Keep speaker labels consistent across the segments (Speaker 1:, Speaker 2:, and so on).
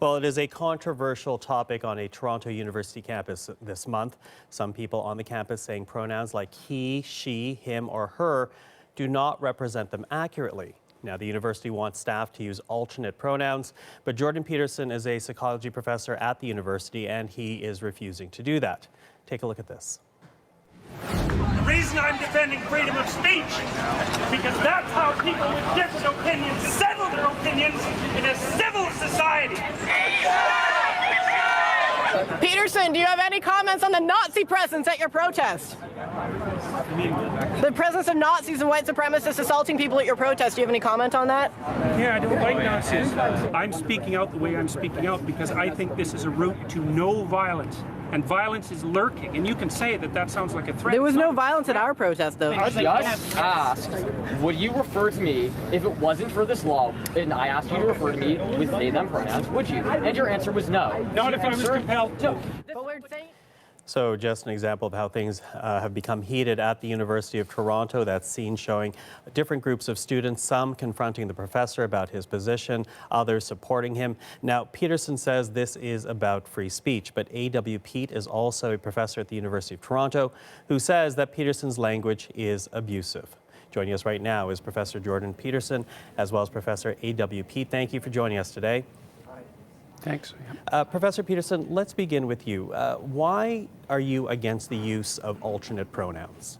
Speaker 1: Well, it is a controversial topic on a Toronto University campus this month. Some people on the campus saying pronouns like he, she, him, or her do not represent them accurately. Now, the university wants staff to use alternate pronouns, but Jorden Peterson is a psychology professor at the university, and he is refusing to do that. Take a look at this.
Speaker 2: The reason I'm defending freedom of speech is because that's how people with different opinions settle their opinions in a civil society.
Speaker 3: Peterson, do you have any comments on the Nazi presence at your protest? The presence of Nazis and white supremacists assaulting people at your protest. Do you have any comment on that?
Speaker 2: Yeah, I don't like Nazis. I'm speaking out the way I'm speaking out because I think this is a route to no violence. And violence is lurking. And you can say that that sounds like a threat.
Speaker 3: There was no violence at our protest, though.
Speaker 4: I just asked, would you refer to me if it wasn't for this law, and I asked you to refer to me with they, them pronouns, would you? And your answer was no.
Speaker 2: Not if I was compelled to.
Speaker 1: So just an example of how things have become heated at the University of Toronto. That scene showing different groups of students, some confronting the professor about his position, others supporting him. Now, Peterson says this is about free speech, but A.W. Pete is also a professor at the University of Toronto who says that Peterson's language is abusive. Joining us right now is Professor Jorden Peterson, as well as Professor A.W. Pete. Thank you for joining us today.
Speaker 5: Thanks.
Speaker 1: Professor Peterson, let's begin with you. Why are you against the use of alternate pronouns?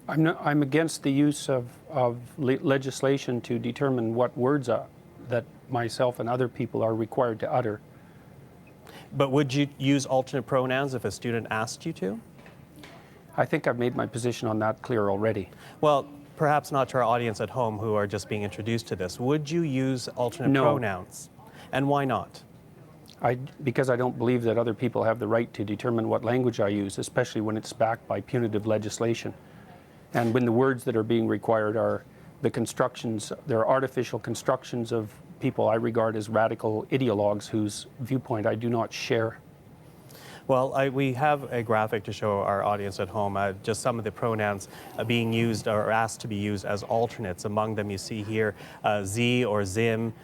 Speaker 5: I'm against the use of legislation to determine what words that myself and other people are required to utter.
Speaker 1: But would you use alternate pronouns if a student asked you to?
Speaker 5: I think I've made my position on that clear already.
Speaker 1: Well, perhaps not to our audience at home who are just being introduced to this. Would you use alternate pronouns? And why not?
Speaker 5: Because I don't believe that other people have the right to determine what language I use, especially when it's backed by punitive legislation. And when the words that are being required are the constructions, they're artificial constructions of people I regard as radical ideologues whose viewpoint I do not share.
Speaker 1: Well, we have a graphic to show our audience at home, just some of the pronouns being used or asked to be used as alternates. Among them you see here Z or Zim,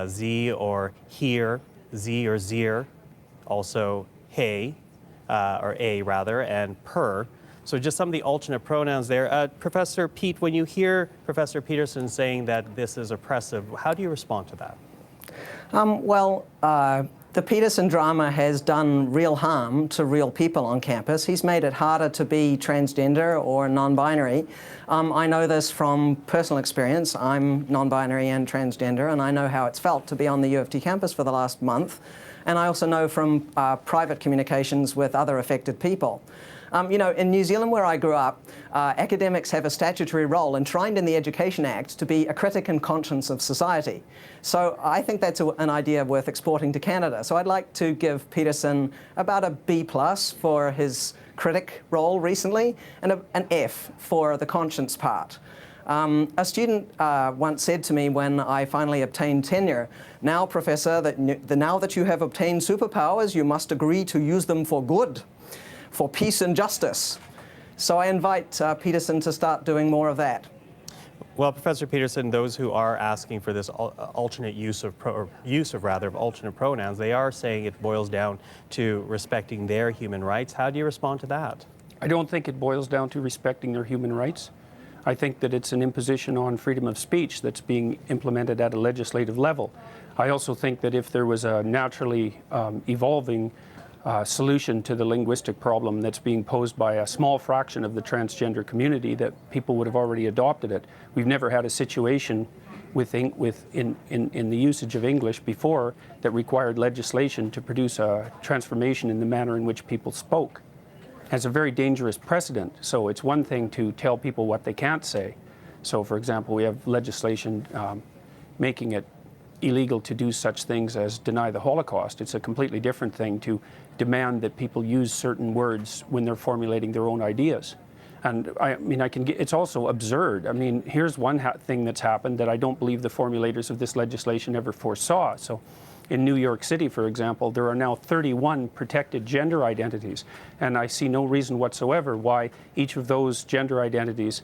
Speaker 1: Z or here, Z or Zir, also hey, or a rather, and per. So just some of the alternate pronouns there. Professor Pete, when you hear Professor Peterson saying that this is oppressive, how do you respond to that?
Speaker 6: The Peterson drama has done real harm to real people on campus. He's made it harder to be transgender or non-binary. I know this from personal experience. I'm non-binary and transgender, and I know how it's felt to be on the U of T campus for the last month. And I also know from private communications with other affected people. You know, in New Zealand, where I grew up, academics have a statutory role enshrined in the Education Act to be a critic and conscience of society. So I think that's an idea worth exporting to Canada. So I'd like to give Peterson about a B+ for his critic role recently, and an F for the conscience part. A student once said to me when I finally obtained tenure, "Now, Professor, now that you have obtained superpowers, you must agree to use them for good, for peace and justice." So I invite Peterson to start doing more of that.
Speaker 1: Well, Professor Peterson, those who are asking for this alternate use of alternate pronouns, they are saying it boils down to respecting their human rights. How do you respond to that?
Speaker 5: I don't think it boils down to respecting their human rights. I think that it's an imposition on freedom of speech that's being implemented at a legislative level. I also think that if there was a naturally evolving solution to the linguistic problem that's being posed by a small fraction of the transgender community, that people would have already adopted it. We've never had a situation in the usage of English before that required legislation to produce a transformation in the manner in which people spoke. It's a very dangerous precedent. So it's one thing to tell people what they can't say. So for example, we have legislation making it illegal to do such things as deny the Holocaust. It's a completely different thing to demand that people use certain words when they're formulating their own ideas. And I mean, it's also absurd. I mean, here's one thing that's happened that I don't believe the formulators of this legislation ever foresaw. So in New York City, for example, there are now 31 protected gender identities. And I see no reason whatsoever why each of those gender identities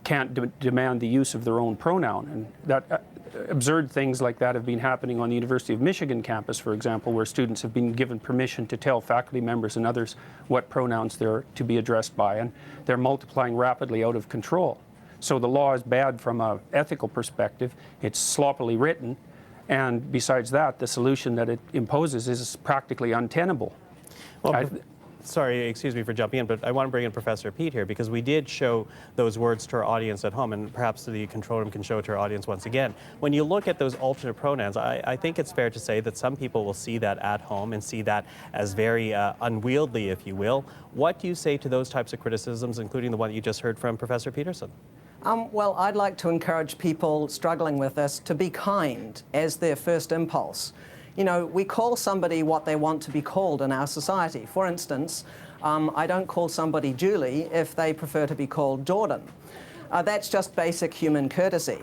Speaker 5: can't demand the use of their own pronoun. And that absurd things like that have been happening on the University of Michigan campus, for example, where students have been given permission to tell faculty members and others what pronouns they're to be addressed by, and they're multiplying rapidly out of control. So the law is bad from an ethical perspective. It's sloppily written, and besides that, the solution that it imposes is practically untenable.
Speaker 1: Well, sorry, excuse me for jumping in, but I want to bring in Professor Pete here because we did show those words to our audience at home, and perhaps the control room can show it to our audience once again. When you look at those alternate pronouns, I think it's fair to say that some people will see that at home and see that as very unwieldy, if you will. What do you say to those types of criticisms, including the one that you just heard from Professor Peterson?
Speaker 6: Well, I'd like to encourage people struggling with this to be kind as their first impulse. You know, we call somebody what they want to be called in our society. For instance, I don't call somebody Julie if they prefer to be called Jorden. That's just basic human courtesy.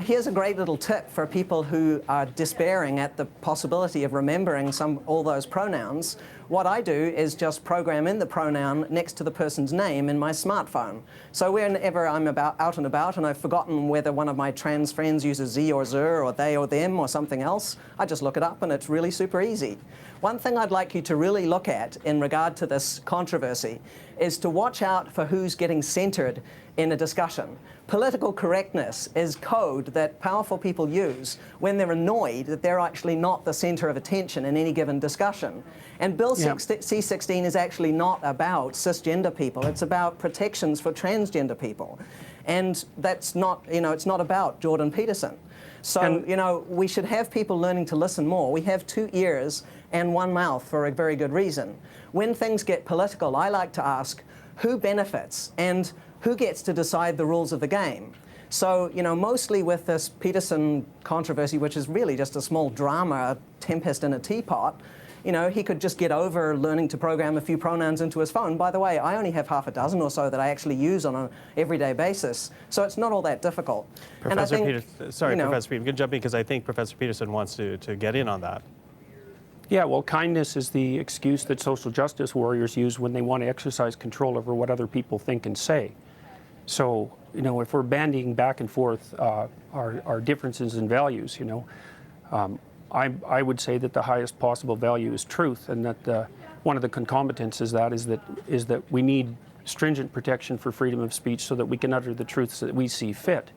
Speaker 6: Here's a great little tip for people who are despairing at the possibility of remembering all those pronouns. What I do is just program in the pronoun next to the person's name in my smartphone. So whenever I'm out and about and I've forgotten whether one of my trans friends uses ze or zer or they or them or something else, I just look it up and it's really super easy. One thing I'd like you to really look at in regard to this controversy is to watch out for who's getting centered in a discussion. Political correctness is code that powerful people use when they're annoyed that they're actually not the center of attention in any given discussion. And Bill C-16 is actually not about cisgender people. It's about protections for transgender people. And that's not, it's not about Jorden Peterson. So, we should have people learning to listen more. We have 2 ears and 1 mouth for a very good reason. When things get political, I like to ask who benefits and who gets to decide the rules of the game. So, mostly with this Peterson controversy, which is really just a small drama, a tempest in a teapot, he could just get over learning to program a few pronouns into his phone. By the way, I only have half a dozen or so that I actually use on an everyday basis, so it's not all that difficult.
Speaker 1: Professor Peterson, sorry, Professor Peterson, you can jump in because I think Professor Peterson wants to get in on that.
Speaker 5: Yeah, well, kindness is the excuse that social justice warriors use when they want to exercise control over what other people think and say. So, if we're bandying back and forth our differences in values, I would say that the highest possible value is truth, and that one of the concomitants is that we need stringent protection for freedom of speech so that we can utter the truths that we see fit.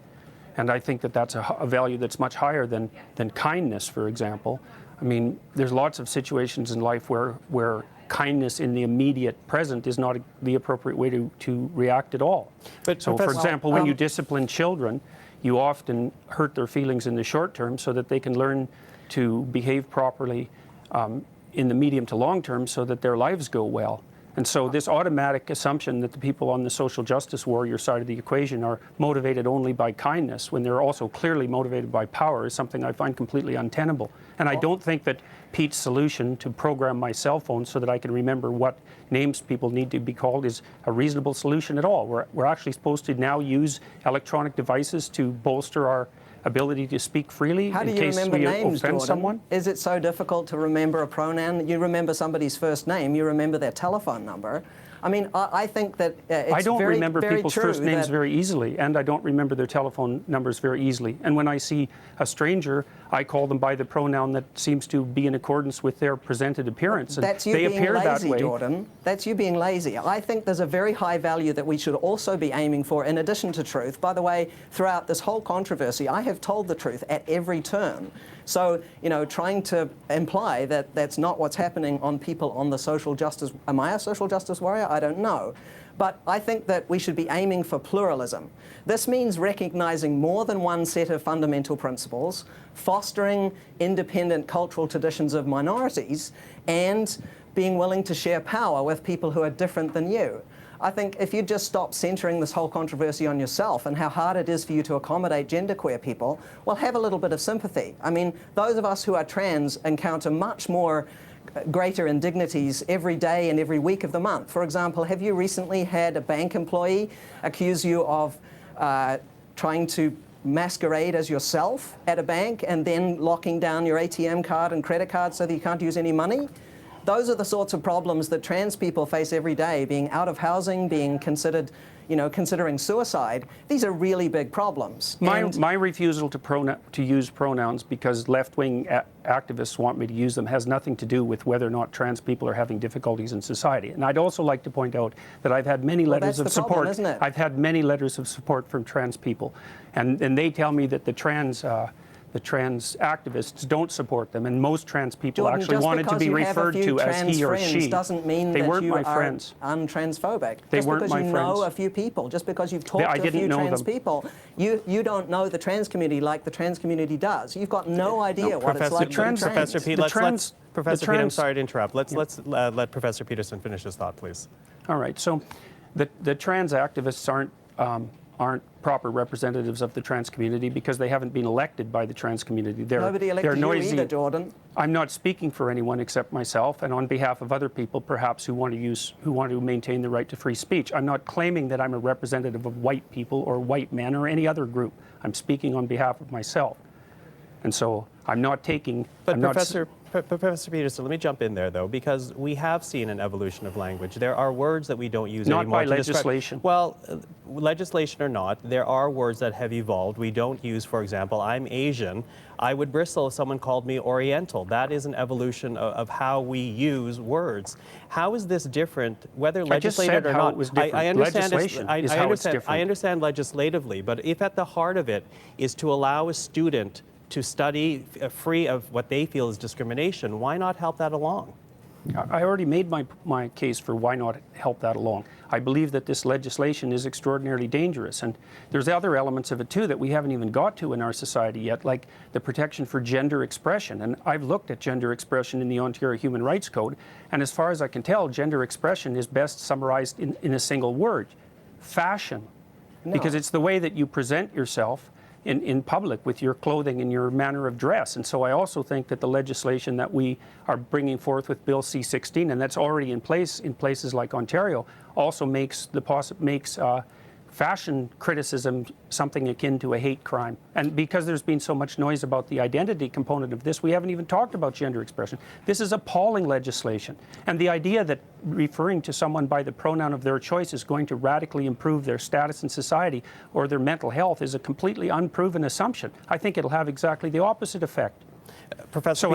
Speaker 5: And I think that that's a value that's much higher than kindness, for example. I mean, there's lots of situations in life where kindness in the immediate present is not the appropriate way to react at all.
Speaker 1: But
Speaker 5: so, for example, when you discipline children, you often hurt their feelings in the short term so that they can learn to behave properly in the medium to long term so that their lives go well. And so this automatic assumption that the people on the social justice warrior side of the equation are motivated only by kindness when they're also clearly motivated by power is something I find completely untenable. And I don't think that Pete's solution to program my cell phone so that I can remember what names people need to be called is a reasonable solution at all. We're actually supposed to now use electronic devices to bolster our ability to speak freely in case we offend someone?
Speaker 6: Is it so difficult to remember a pronoun? You remember somebody's first name, you remember their telephone number. I mean, I think that it's
Speaker 5: I don't remember people's first names
Speaker 6: that
Speaker 5: very easily, and I don't remember their telephone numbers very easily. And when I see a stranger, I call them by the pronoun that seems to be in accordance with their presented appearance. And
Speaker 6: that's you
Speaker 5: they
Speaker 6: being
Speaker 5: appear
Speaker 6: lazy,
Speaker 5: that way.
Speaker 6: Jorden. That's you being lazy. I think there's a very high value that we should also be aiming for in addition to truth. By the way, throughout this whole controversy, I have told the truth at every turn. So, trying to imply that that's not what's happening on people on the social justice, am I a social justice warrior? I don't know. But I think that we should be aiming for pluralism. This means recognizing more than one set of fundamental principles, fostering independent cultural traditions of minorities, and being willing to share power with people who are different than you. I think if you just stop centering this whole controversy on yourself and how hard it is for you to accommodate genderqueer people, well, have a little bit of sympathy. I mean, those of us who are trans encounter much more greater indignities every day and every week of the month. For example, have you recently had a bank employee accuse you of trying to masquerade as yourself at a bank and then locking down your ATM card and credit card so that you can't use any money? those are the sorts of problems that trans people face every day, being out of housing, being considered, considering suicide. These are really big problems.
Speaker 5: My refusal to use pronouns because left-wing activists want me to use them has nothing to do with whether or not trans people are having difficulties in society. And I'd also like to point out that I've had many letters of support.
Speaker 6: Problem, isn't it?
Speaker 5: I've had many letters of support from trans people, and they tell me that the trans activists don't support them, and most trans people
Speaker 6: Jordan,
Speaker 5: actually wanted to be referred to as he or she.
Speaker 6: Doesn't mean
Speaker 5: they
Speaker 6: that
Speaker 5: weren't
Speaker 6: you
Speaker 5: my
Speaker 6: are
Speaker 5: friends.
Speaker 6: Untransphobic.
Speaker 5: They
Speaker 6: just
Speaker 5: weren't
Speaker 6: because
Speaker 5: my
Speaker 6: you
Speaker 5: friends.
Speaker 6: know a few people, just because you've talked
Speaker 5: I
Speaker 6: to a few
Speaker 5: didn't know
Speaker 6: trans
Speaker 5: them.
Speaker 6: people, you don't know the trans community like the trans community does. You've got no idea what it's like to be trans.
Speaker 1: Professor Pete, Professor Pete, I'm sorry to interrupt. Let's let Professor Peterson finish his thought, please.
Speaker 5: All right. So, the trans activists aren't proper representatives of the trans community because they haven't been elected by the trans community.
Speaker 6: Nobody elected you either, Jordan.
Speaker 5: I'm not speaking for anyone except myself, and on behalf of other people, perhaps who want to maintain the right to free speech. I'm not claiming that I'm a representative of white people or white men or any other group. I'm speaking on behalf of myself, and so I'm not taking.
Speaker 1: But Professor Peterson, let me jump in there, though, because we have seen an evolution of language. There are words that we don't use anymore.
Speaker 5: Not by legislation.
Speaker 1: Well, legislation or not, there are words that have evolved. We don't use, for example, I'm Asian. I would bristle if someone called me Oriental. That is an evolution of how we use words. How is this different, whether legislated or not?
Speaker 5: It was different.
Speaker 1: I understand
Speaker 5: Legislation is how it's different.
Speaker 1: I understand legislatively, but if at the heart of it is to allow a student to study free of what they feel is discrimination, why not help that along?
Speaker 5: I already made my case for why not help that along. I believe that this legislation is extraordinarily dangerous, and there's other elements of it too that we haven't even got to in our society yet, like the protection for gender expression. And I've looked at gender expression in the Ontario Human Rights Code, and as far as I can tell, gender expression is best summarized in a single word: fashion. No. Because it's the way that you present yourself in public with your clothing and your manner of dress. And so I also think that the legislation that we are bringing forth with Bill C-16, and that's already in place in places like Ontario, also makes fashion criticism something akin to a hate crime. And because there's been so much noise about the identity component of this, we haven't even talked about gender expression. This is appalling legislation. And the idea that referring to someone by the pronoun of their choice is going to radically improve their status in society or their mental health is a completely unproven assumption. I think it'll have exactly the opposite effect.
Speaker 1: Professor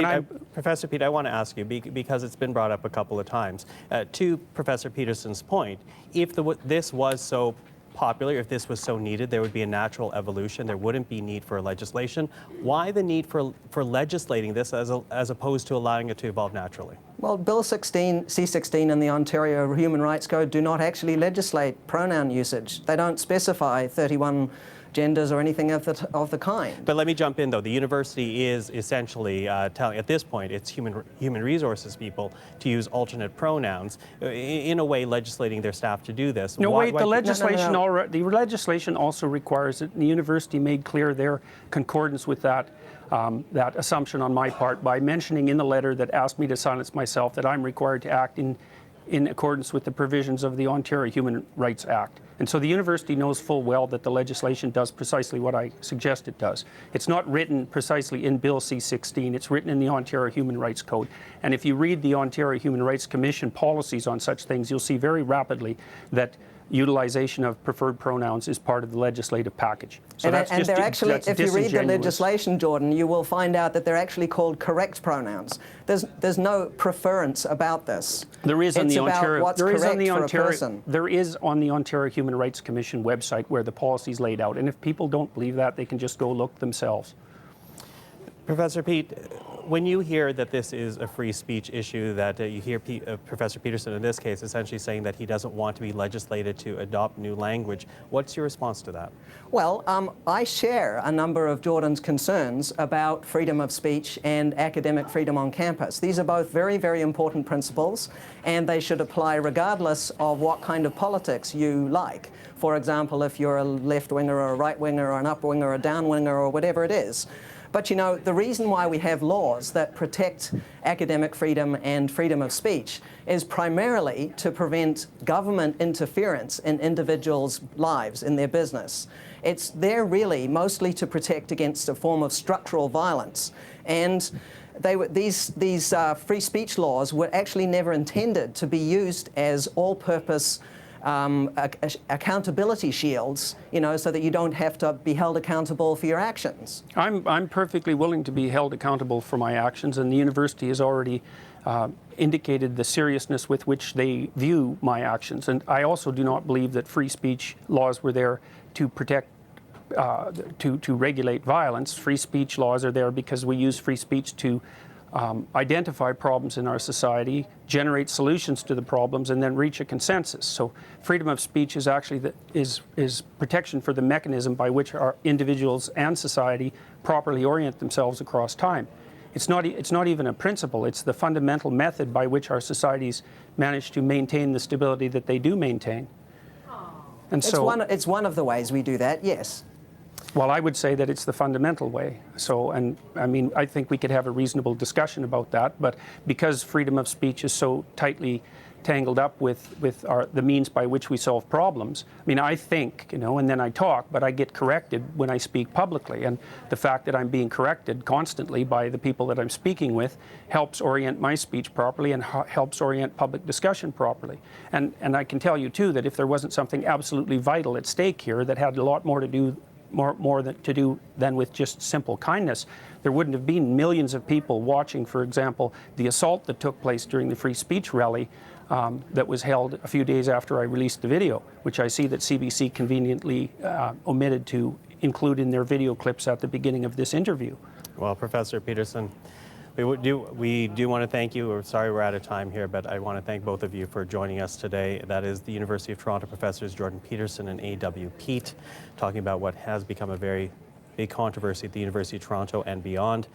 Speaker 1: Pete, I want to ask you, because it's been brought up a couple of times, to Professor Peterson's point, if this was so popular, if this was so needed, there would be a natural evolution. There wouldn't be need for legislation. Why the need for legislating this as opposed to allowing it to evolve naturally?
Speaker 6: Well, Bill C-16 and the Ontario Human Rights Code do not actually legislate pronoun usage. They don't specify 31 genders or anything of the kind.
Speaker 1: But let me jump in, though. The university is essentially telling, at this point, its human resources people to use alternate pronouns, in a way legislating their staff to do this.
Speaker 5: No, wait, the legislation the legislation also requires it, and the university made clear their concordance with that assumption on my part by mentioning in the letter that asked me to silence myself that I'm required to act in accordance with the provisions of the Ontario Human Rights Act. And so the university knows full well that the legislation does precisely what I suggest it does. It's not written precisely in Bill C-16, it's written in the Ontario Human Rights Code. And if you read the Ontario Human Rights Commission policies on such things, you'll see very rapidly that utilization of preferred pronouns is part of the legislative package. So
Speaker 6: and they're actually, if you read the legislation, Jordan, you will find out that they're actually called correct pronouns. There's no preference about this.
Speaker 5: There is on the Ontario. There is on the Ontario Human Rights Commission website where the policy is laid out, and if people don't believe that, they can just go look themselves.
Speaker 1: Professor Pete, when you hear that this is a free speech issue, that you hear Professor Peterson in this case essentially saying that he doesn't want to be legislated to adopt new language, what's your response to that?
Speaker 6: Well, I share a number of Jordan's concerns about freedom of speech and academic freedom on campus. These are both very, very important principles, and they should apply regardless of what kind of politics you like. For example, if you're a left-winger or a right-winger or an up-winger or a down-winger or whatever it is. But you know, the reason why we have laws that protect academic freedom and freedom of speech is primarily to prevent government interference in individuals' lives, in their business. It's there really mostly to protect against a form of structural violence. And these free speech laws were actually never intended to be used as all-purpose accountability shields, you know, so that you don't have to be held accountable for your actions.
Speaker 5: I'm perfectly willing to be held accountable for my actions, and the university has already indicated the seriousness with which they view my actions. And I also do not believe that free speech laws were there to protect, to regulate violence. Free speech laws are there because we use free speech to identify problems in our society, generate solutions to the problems, and then reach a consensus. So freedom of speech is actually is protection for the mechanism by which our individuals and society properly orient themselves across time. It's not even a principle, it's the fundamental method by which our societies manage to maintain the stability that they do maintain. And
Speaker 6: It's one of the ways we do that, yes.
Speaker 5: Well, I would say that it's the fundamental way. So, and I mean, I think we could have a reasonable discussion about that, but because freedom of speech is so tightly tangled up with the means by which we solve problems, I mean, I think, you know, and then I talk, but I get corrected when I speak publicly, and the fact that I'm being corrected constantly by the people that I'm speaking with helps orient my speech properly and helps orient public discussion properly. And I can tell you, too, that if there wasn't something absolutely vital at stake here that had a lot more to do than with just simple kindness, there wouldn't have been millions of people watching, for example, the assault that took place during the free speech rally that was held a few days after I released the video, which I see that CBC conveniently omitted to include in their video clips at the beginning of this interview.
Speaker 1: Well, Professor Peterson, we do want to thank you. We're sorry we're out of time here, but I want to thank both of you for joining us today. That is the University of Toronto professors Jorden Peterson and A.W. Peat, talking about what has become a very big controversy at the University of Toronto and beyond.